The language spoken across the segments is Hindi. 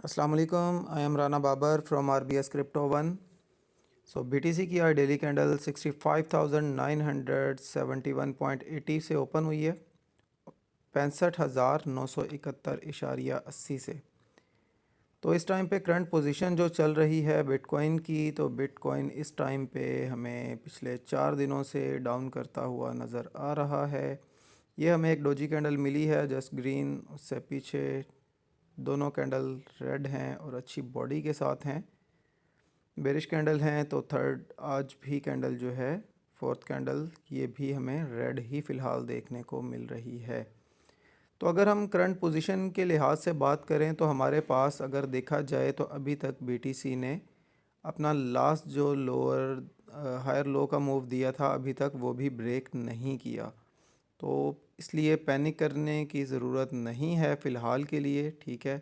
अस्सलाम वालेकुम, I am Rana Babar from RBS Crypto One। So BTC की आज डेली कैंडल 65,971.80 से ओपन हुई है, 65,971.80 से। तो इस टाइम पे करंट पोजीशन जो चल रही है बिटकॉइन की, तो बिटकॉइन इस टाइम पे हमें पिछले 4 दिनों से डाउन करता हुआ नज़र आ रहा है। ये हमें एक डोजी कैंडल मिली है जस्ट ग्रीन, उससे पीछे दोनों कैंडल रेड हैं और अच्छी बॉडी के साथ हैं। बेरिश कैंडल हैं तो थर्ड आज भी कैंडल जो है फोर्थ कैंडल, ये भी हमें रेड ही फ़िलहाल देखने को मिल रही है। तो अगर हम करंट पोजीशन के लिहाज से बात करें तो हमारे पास अगर देखा जाए तो अभी तक BTC ने अपना लास्ट जो लोअर हायर लो का मूव दिया था अभी तक वो भी ब्रेक नहीं किया। तो इसलिए पैनिक करने की ज़रूरत नहीं है फ़िलहाल के लिए, ठीक है।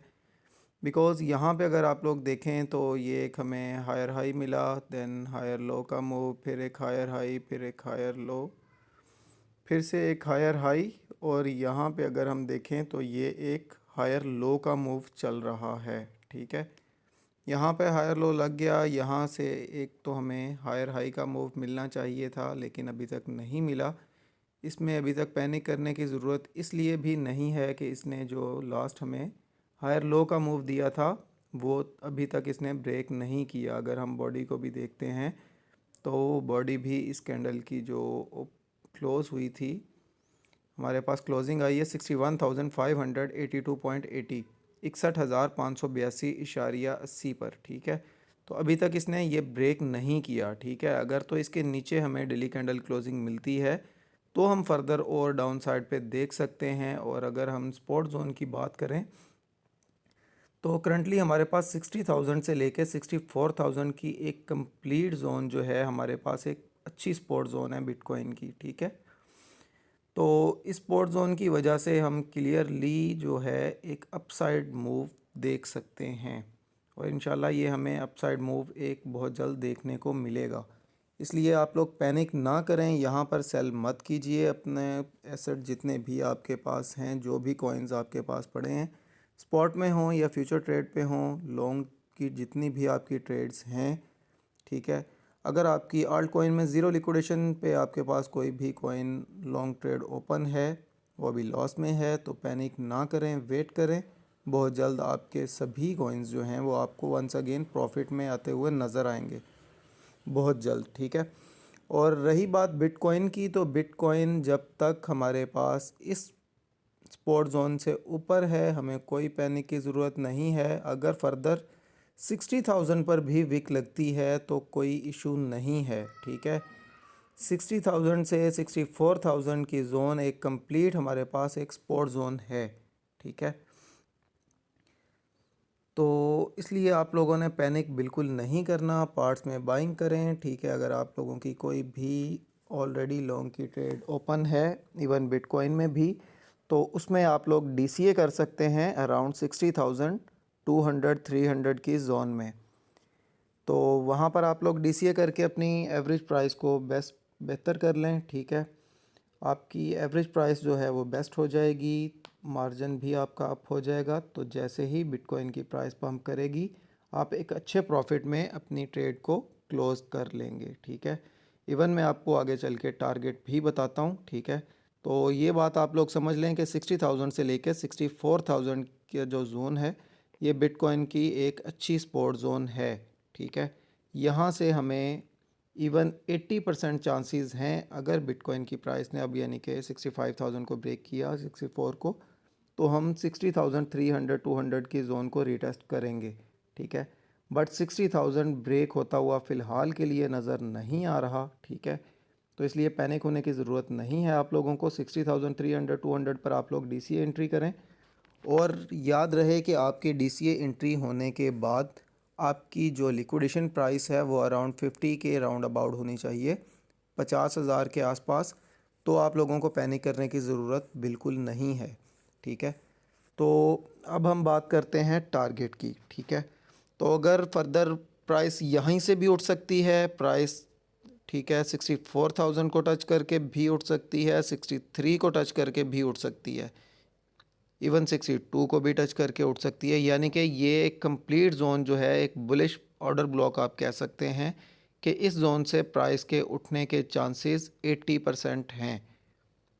बिकॉज़ यहाँ पे अगर आप लोग देखें तो ये एक हमें हायर हाई मिला, देन हायर लो का मूव, फिर एक हायर हाई, फिर एक हायर लो, फिर से एक हायर हाई, और यहाँ पे अगर हम देखें तो ये एक हायर लो का मूव चल रहा है, ठीक है। यहाँ पे हायर लो लग गया, यहाँ से एक तो हमें हायर हाई का मूव मिलना चाहिए था लेकिन अभी तक नहीं मिला। इसमें अभी तक पैनिक करने की ज़रूरत इसलिए भी नहीं है कि इसने जो लास्ट हमें हायर लो का मूव दिया था वो अभी तक इसने ब्रेक नहीं किया। अगर हम बॉडी को भी देखते हैं तो बॉडी भी इस कैंडल की जो क्लोज़ हुई थी, हमारे पास क्लोजिंग आई है 61,582.80, 61,582.80 पर, ठीक है। तो अभी तक इसने ये ब्रेक नहीं किया, ठीक है। अगर तो इसके नीचे हमें डेली कैंडल क्लोजिंग मिलती है तो हम फर्दर और डाउन साइड पे देख सकते हैं। और अगर हम स्पॉट जोन की बात करें तो करंटली हमारे पास 60,000 से लेके 64,000 की एक कंप्लीट जोन जो है हमारे पास एक अच्छी स्पॉट जोन है बिटकॉइन की, ठीक है। तो इस स्पॉट जोन की वजह से हम क्लियरली जो है एक अपसाइड मूव देख सकते हैं और इंशाल्लाह ये हमें अपसाइड मूव एक बहुत जल्द देखने को मिलेगा। इसलिए आप लोग पैनिक ना करें, यहाँ पर सेल मत कीजिए। अपने एसेट जितने भी आपके पास हैं, जो भी कॉइन्स आपके पास पड़े हैं, स्पॉट में हों या फ्यूचर ट्रेड पे हों, लॉन्ग की जितनी भी आपकी ट्रेड्स हैं, ठीक है। अगर आपकी आल्ट कॉइन में ज़ीरो लिक्विडेशन पे आपके पास कोई भी कॉइन लॉन्ग ट्रेड ओपन है, वो अभी लॉस में है, तो पैनिक ना करें, वेट करें। बहुत जल्द आपके सभी कॉइन्स जो हैं वो आपको वंस अगेन प्रॉफिट में आते हुए नज़र आएंगे, बहुत जल्द, ठीक है। और रही बात बिटकॉइन की, तो बिटकॉइन जब तक हमारे पास इस स्पॉट जोन से ऊपर है हमें कोई पैनिक की ज़रूरत नहीं है। अगर फर्दर 60,000 पर भी विक लगती है तो कोई इशू नहीं है, ठीक है। 60,000 से 64,000 की ज़ोन एक कंप्लीट हमारे पास एक स्पॉट जोन है, ठीक है। तो इसलिए आप लोगों ने पैनिक बिल्कुल नहीं करना, पार्ट्स में बाइंग करें, ठीक है। अगर आप लोगों की कोई भी ऑलरेडी लॉन्ग की ट्रेड ओपन है इवन बिटकॉइन में भी, तो उसमें आप लोग DCA कर सकते हैं अराउंड 60,200 300 की ज़ोन में। तो वहाँ पर आप लोग DCA करके अपनी एवरेज प्राइस को बेहतर कर लें, ठीक है। आपकी एवरेज प्राइस जो है वो बेस्ट हो जाएगी, मार्जिन भी आपका अप हो जाएगा। तो जैसे ही बिटकॉइन की प्राइस पम्प करेगी आप एक अच्छे प्रॉफिट में अपनी ट्रेड को क्लोज़ कर लेंगे, ठीक है। इवन मैं आपको आगे चल के टारगेट भी बताता हूँ, ठीक है। तो ये बात आप लोग समझ लें कि 60,000 से लेकर 64,000 का जो जोन है ये बिटकॉइन की एक अच्छी सपोर्ट जोन है, ठीक है। यहाँ से हमें इवन 80% चांसेस हैं, अगर बिटकॉइन की प्राइस ने अब यानी कि 65,000 को ब्रेक किया 64 को, तो हम 60,300 200 की ज़ोन को रीटेस्ट करेंगे, ठीक है। बट 60,000 ब्रेक होता हुआ फ़िलहाल के लिए नज़र नहीं आ रहा, ठीक है। तो इसलिए पैनिक होने की ज़रूरत नहीं है आप लोगों को। 60,300 200 पर आप लोग DCA एंट्री करें और याद रहे कि आपके DCA एंट्री होने के बाद आपकी जो लिक्विडेशन प्राइस है वो अराउंड 50 के राउंड अबाउट होनी चाहिए, 50,000 के आसपास। तो आप लोगों को पैनिक करने की ज़रूरत बिल्कुल नहीं है, ठीक है। तो अब हम बात करते हैं टारगेट की, ठीक है। तो अगर फर्दर प्राइस यहीं से भी उठ सकती है प्राइस, ठीक है, 64,000 को टच करके भी उठ सकती है, 63 को टच करके भी उठ सकती है। इवन 62 को भी टच करके उठ सकती है। यानी कि ये एक कंप्लीट जोन जो है, एक बुलिश ऑर्डर ब्लॉक आप कह सकते हैं कि इस जोन से प्राइस के उठने के चांसेस 80% हैं,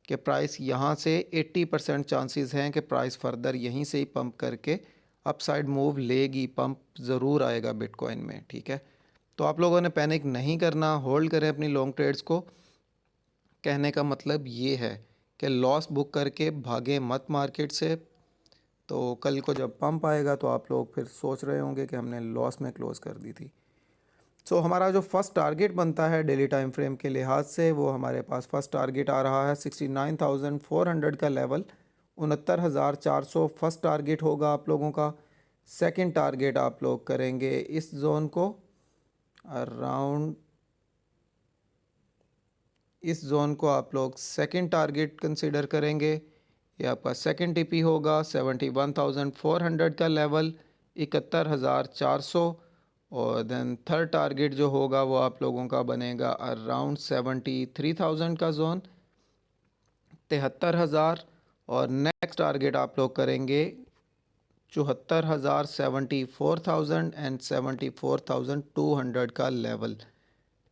कि प्राइस यहाँ से 80% चांसेस हैं कि प्राइस फर्दर यहीं से ही पंप करके अपसाइड मूव लेगी, पंप ज़रूर आएगा बिटकॉइन में। ठीक है, तो आप लोगों ने पैनिक नहीं करना, होल्ड करें अपनी लॉन्ग ट्रेड्स को। कहने का मतलब ये है कि लॉस बुक करके भागें मत मार्केट से। तो कल को जब पंप आएगा तो आप लोग फिर सोच रहे होंगे कि हमने लॉस में क्लोज़ कर दी थी। सो हमारा जो फर्स्ट टारगेट बनता है डेली टाइम फ्रेम के लिहाज से, वो हमारे पास फर्स्ट टारगेट आ रहा है 69,400 का लेवल, 69,400 फर्स्ट टारगेट होगा आप लोगों का। सेकंड टारगेट आप लोग करेंगे इस जोन को अराउंड, इस जोन को आप लोग सेकंड टारगेट कंसिडर करेंगे। ये आपका सेकंड टीपी होगा 71,400 का लेवल, 71,400। और देन थर्ड टारगेट जो होगा वो आप लोगों का बनेगा अराउंड 73,000 का जोन, 73,000। और नेक्स्ट टारगेट आप लोग करेंगे 74,000, 74,000 एंड 74,200 का लेवल।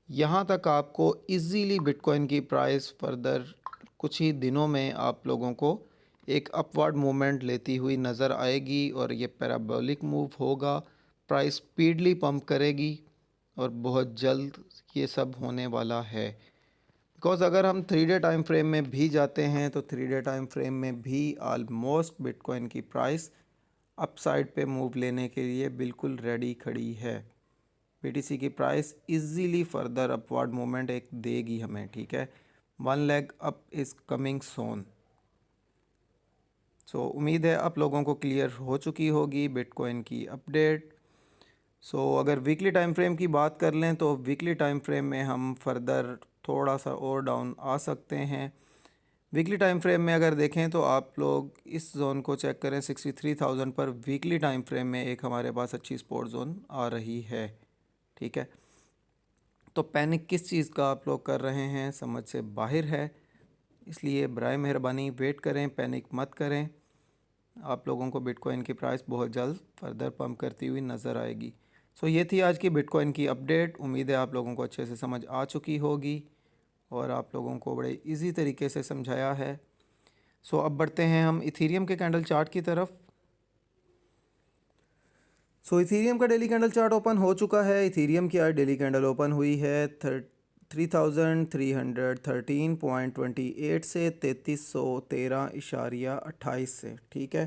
यहाँ तक आपको इजीली बिटकॉइन की प्राइस फर्दर कुछ ही दिनों में आप लोगों को एक अपवर्ड मूवमेंट लेती हुई नज़र आएगी, और ये पैराबोलिक मूव होगा, प्राइस स्पीडली पंप करेगी, और बहुत जल्द ये सब होने वाला है। बिकॉज़ अगर हम 3 डे टाइम फ्रेम में भी जाते हैं तो 3 डे टाइम फ्रेम में भी ऑलमोस्ट बिटकॉइन की प्राइस अपसाइड पे मूव लेने के लिए बिल्कुल रेडी खड़ी है। बीटीसी की price easily further upward movement एक देगी हमें। ठीक है, 1 leg up is coming soon. So उम्मीद है आप लोगों को क्लियर हो चुकी होगी बिटकॉइन की अपडेट। सो अगर वीकली टाइम फ्रेम की बात कर लें तो वीकली टाइम फ्रेम में हम फर्दर थोड़ा सा और डाउन आ सकते हैं। वीकली टाइम फ्रेम में अगर देखें तो आप लोग इस जोन को चेक करें 63,000 पर। वीकली टाइम फ्रेम में एक हमारे पास अच्छी सपोर्ट जोन आ रही है। ठीक है, तो पैनिक किस चीज़ का आप लोग कर रहे हैं समझ से बाहर है, इसलिए बराए मेहरबानी वेट करें, पैनिक मत करें। आप लोगों को बिटकॉइन की प्राइस बहुत जल्द फर्दर पंप करती हुई नज़र आएगी। सो ये थी आज की बिटकॉइन की अपडेट। उम्मीद है आप लोगों को अच्छे से समझ आ चुकी होगी और आप लोगों को बड़े इजी तरीके से समझाया है। सो अब बढ़ते हैं हम इथीरियम के कैंडल चार्ट की तरफ। सो इथीरियम का डेली कैंडल चार्ट ओपन हो चुका है। इथीरियम की आज डेली कैंडल ओपन हुई है 3,313.28 से 3,313.28 से। ठीक है,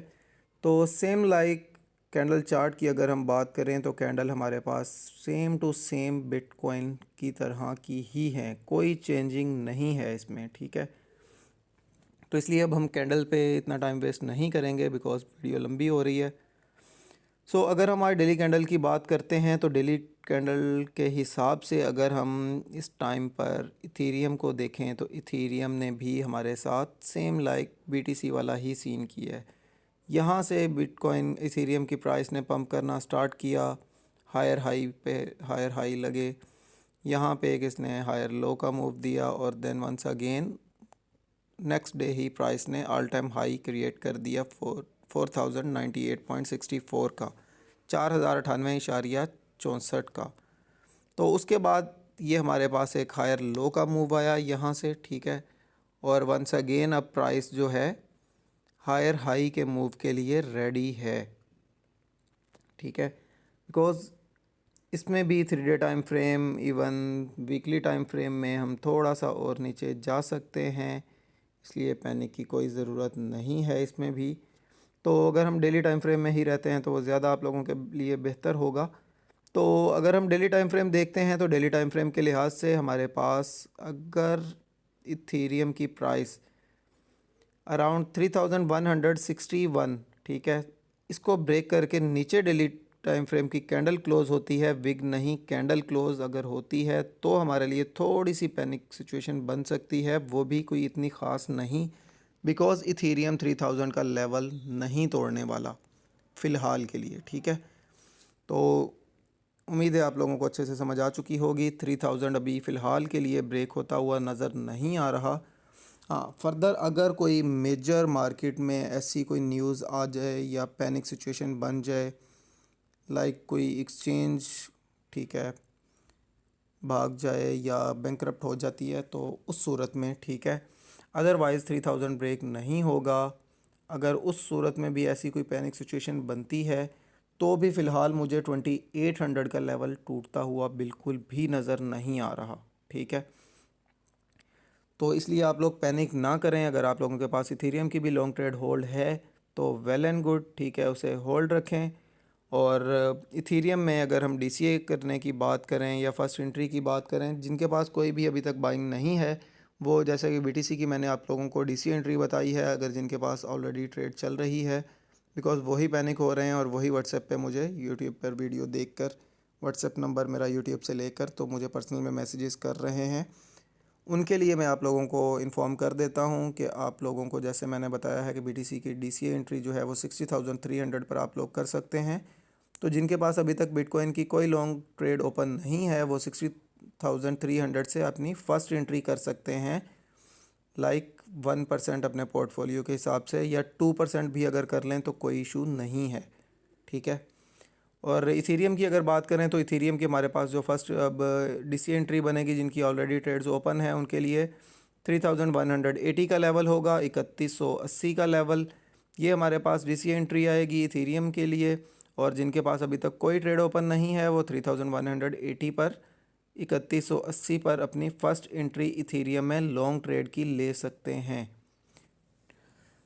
तो सेम लाइक कैंडल चार्ट की अगर हम बात करें तो कैंडल हमारे पास सेम टू सेम बिटकॉइन की तरह की ही है, कोई चेंजिंग नहीं है इसमें। ठीक है, तो इसलिए अब हम कैंडल पे इतना टाइम वेस्ट नहीं करेंगे बिकॉज वीडियो लंबी हो रही है। सो अगर हम आज डेली कैंडल की बात करते हैं तो डेली कैंडल के हिसाब से अगर हम इस टाइम पर इथीरियम को देखें तो इथीरियम ने भी हमारे साथ सेम लाइक बीटीसी वाला ही सीन किया है। यहाँ से बिटकॉइन इथीरियम की प्राइस ने पंप करना स्टार्ट किया, हायर हाई पे हायर हाई लगे, यहाँ पे एक इसने हायर लो का मूव दिया, और then once again next day ही प्राइस ने ऑल टाइम हाई क्रिएट कर दिया 4,098.64 का, 4,098.64 का। तो उसके बाद ये हमारे पास एक हायर लो का मूव आया यहाँ से। ठीक है, और वंस अगेन अब प्राइस जो है हायर हाई के मूव के लिए रेडी है। ठीक है, बिकॉज़ इसमें भी 3 day time frame even weekly time frame में हम थोड़ा सा और नीचे जा सकते हैं, इसलिए पैनिक की कोई ज़रूरत नहीं है इसमें भी। तो अगर हम डेली टाइम फ्रेम में ही रहते हैं तो वो ज़्यादा आप लोगों के लिए बेहतर होगा। तो अगर हम डेली टाइम फ्रेम देखते हैं तो डेली टाइम फ्रेम के लिहाज से हमारे पास अगर इथीरियम की प्राइस अराउंड 3,161, ठीक है, इसको ब्रेक करके नीचे डेली टाइम फ्रेम की कैंडल क्लोज होती है, विग नहीं कैंडल क्लोज अगर होती है तो हमारे लिए थोड़ी सी पैनिक सिचुएशन बन सकती है, वो भी कोई इतनी ख़ास नहीं, बिकॉज़ इथीरियम 3,000 का लेवल नहीं तोड़ने वाला फ़िलहाल के लिए। ठीक है, तो उम्मीद है आप लोगों को अच्छे से समझ आ चुकी होगी। 3,000 अभी फ़िलहाल के लिए ब्रेक होता हुआ नज़र नहीं आ रहा। हाँ, फर्दर अगर कोई मेजर मार्केट में ऐसी कोई न्यूज़ आ जाए या पैनिक सिचुएशन बन जाए, लाइक कोई एक्सचेंज, ठीक है, भाग जाए या बैंकरप्ट हो जाती है, तो उस सूरत में ठीक है। अदरवाइज़ 3000 ब्रेक नहीं होगा। अगर उस सूरत में भी ऐसी कोई पैनिक सिचुएशन बनती है तो भी फ़िलहाल मुझे 2800 का लेवल टूटता हुआ बिल्कुल भी नज़र नहीं आ रहा, ठीक है। तो इसलिए आप लोग पैनिक ना करें। अगर आप लोगों के पास इथेरियम की भी लॉन्ग ट्रेड होल्ड है तो वेल एंड गुड, ठीक है, उसे होल्ड रखें। और इथेरियम में अगर हम डीसीए करने की बात करें या फर्स्ट एंट्री की बात करें, जिनके पास कोई भी अभी तक बाइंग नहीं है, वो जैसे कि बीटीसी की मैंने आप लोगों को डीसीए एंट्री बताई है, अगर जिनके पास ऑलरेडी ट्रेड चल रही है, बिकॉज़ वही पैनिक हो रहे हैं और वही व्हाट्सएप पे मुझे यूट्यूब पर वीडियो देखकर, व्हाट्सएप नंबर मेरा यूट्यूब से लेकर तो मुझे पर्सनल में मैसेजेस कर रहे हैं, उनके लिए मैं आप लोगों को इन्फॉर्म कर देता हूं कि आप लोगों को जैसे मैंने बताया है कि बीटीसी की डीसीए एंट्री जो है वो 60,300 पर आप लोग कर सकते हैं। तो जिनके पास अभी तक बिटकॉइन की कोई लॉन्ग ट्रेड ओपन नहीं है वो 60,300 से अपनी फ़र्स्ट एंट्री कर सकते हैं, लाइक 1% अपने पोर्टफोलियो के हिसाब से, या 2% भी अगर कर लें तो कोई इशू नहीं है, ठीक है। और इथेरियम की अगर बात करें तो इथेरियम की हमारे पास जो फर्स्ट अब डीसी एंट्री बनेगी, जिनकी ऑलरेडी ट्रेड्स ओपन है, उनके लिए 3180 का लेवल होगा, 3180 का लेवल, ये हमारे पास डीसी एंट्री आएगी इथेरियम के लिए। और जिनके पास अभी तक कोई ट्रेड ओपन नहीं है वो 3180 पर, 3180 पर अपनी फ़र्स्ट एंट्री इथेरियम में लॉन्ग ट्रेड की ले सकते हैं।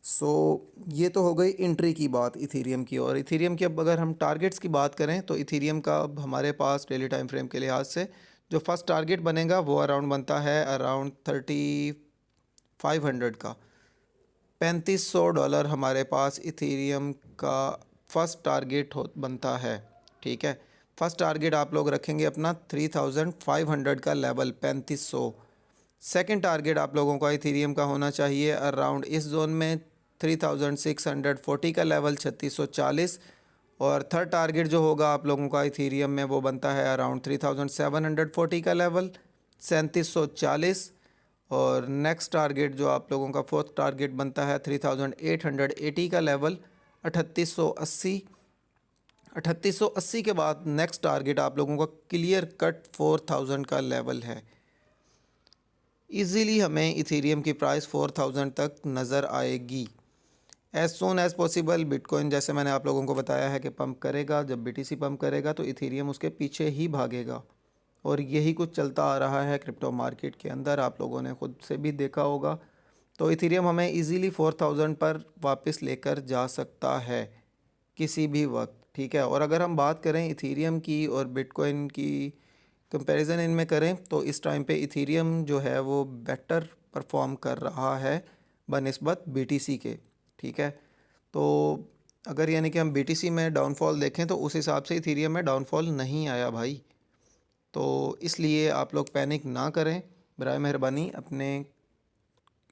सो ये तो हो गई एंट्री की बात इथेरियम की। और इथेरियम की अब अगर हम टारगेट्स की बात करें तो इथेरियम का अब हमारे पास डेली टाइम फ्रेम के लिहाज से जो फर्स्ट टारगेट बनेगा वो अराउंड बनता है अराउंड 3500 का, $3500 हमारे पास इथेरियम का फर्स्ट टारगेट हो बनता है, ठीक है। फर्स्ट टारगेट आप लोग रखेंगे अपना 3500 का लेवल, 3500। सेकंड टारगेट आप लोगों का इथेरियम का होना चाहिए अराउंड इस जोन में 3640 का लेवल, 3640। और थर्ड टारगेट जो होगा आप लोगों का इथेरियम में वो बनता है अराउंड 3740 का लेवल, 3740। और नेक्स्ट टारगेट जो आप लोगों का फोर्थ टारगेट बनता है 3880 का लेवल, 3880। 3880 के बाद नेक्स्ट टारगेट आप लोगों का क्लियर कट 4000 का लेवल है। इजीली हमें इथेरियम की प्राइस 4000 तक नज़र आएगी। एज़ सोन एज़ पॉसिबल बिटकॉइन, जैसे मैंने आप लोगों को बताया है कि पंप करेगा, जब बीटीसी पंप करेगा तो इथेरियम उसके पीछे ही भागेगा। और यही कुछ चलता आ रहा है क्रिप्टो मार्केट के अंदर, आप लोगों ने खुद से भी देखा होगा। तो इथेरियम हमें इजीली 4000 पर वापस लेकर जा सकता है किसी भी वक्त, ठीक है। और अगर हम बात करें इथेरियम की और बिटकॉइन की कंपैरिजन इनमें करें तो इस टाइम पे इथेरियम जो है वो बेटर परफॉर्म कर रहा है बनिस्बत बीटीसी के, ठीक है। तो अगर यानी कि हम बीटीसी में डाउनफॉल देखें तो उस हिसाब से इथेरियम में डाउनफॉल नहीं आया भाई। तो इसलिए आप लोग पैनिक ना करें, बराए मेहरबानी अपने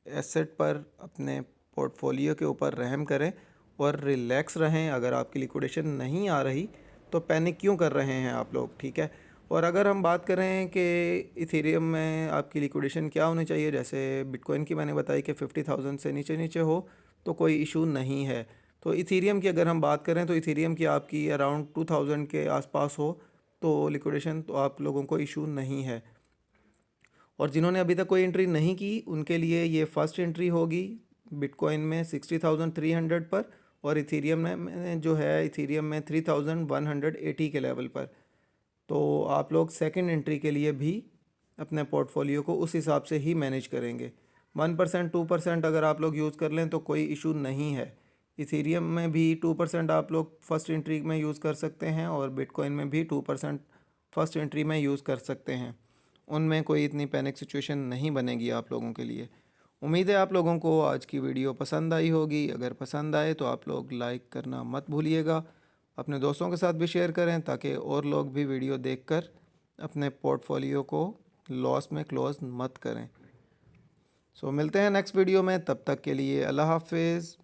एसेट पर, अपने पोर्टफोलियो के ऊपर रहम करें और रिलैक्स रहें। अगर आपकी लिक्विडेशन नहीं आ रही तो पैनिक क्यों कर रहे हैं आप लोग, ठीक है। और अगर हम बात करें कि इथेरियम में आपकी लिक्विडेशन क्या होनी चाहिए, जैसे बिटकॉइन की मैंने बताई कि 50,000 से नीचे नीचे हो तो कोई इशू नहीं है। तो इथेरियम की अगर हम बात करें तो इथेरियम की आपकी अराउंड 2000 के आसपास हो तो लिक्विडेशन तो आप लोगों को इशू नहीं है। और जिन्होंने अभी तक कोई एंट्री नहीं की उनके लिए ये फर्स्ट एंट्री होगी बिटकॉइन में 60,300 पर, और इथेरियम में जो है इथेरियम में 3180 के लेवल पर। तो आप लोग सेकंड एंट्री के लिए भी अपने पोर्टफोलियो को उस हिसाब से ही मैनेज करेंगे। 1% 2% अगर आप लोग यूज़ कर लें तो कोई इशू नहीं है। इथेरियम में भी 2% आप लोग फर्स्ट एंट्री में यूज़ कर सकते हैं और बिटकॉइन में भी 2% फर्स्ट एंट्री में यूज़ कर सकते हैं। उनमें कोई इतनी पैनिक सिचुएशन नहीं बनेगी आप लोगों के लिए। उम्मीद है आप लोगों को आज की वीडियो पसंद आई होगी। अगर पसंद आए तो आप लोग लाइक करना मत भूलिएगा, अपने दोस्तों के साथ भी शेयर करें ताकि और लोग भी वीडियो देखकर अपने पोर्टफोलियो को लॉस में क्लोज मत करें। सो मिलते हैं नेक्स्ट वीडियो में, तब तक के लिए अल्लाह हाफिज़।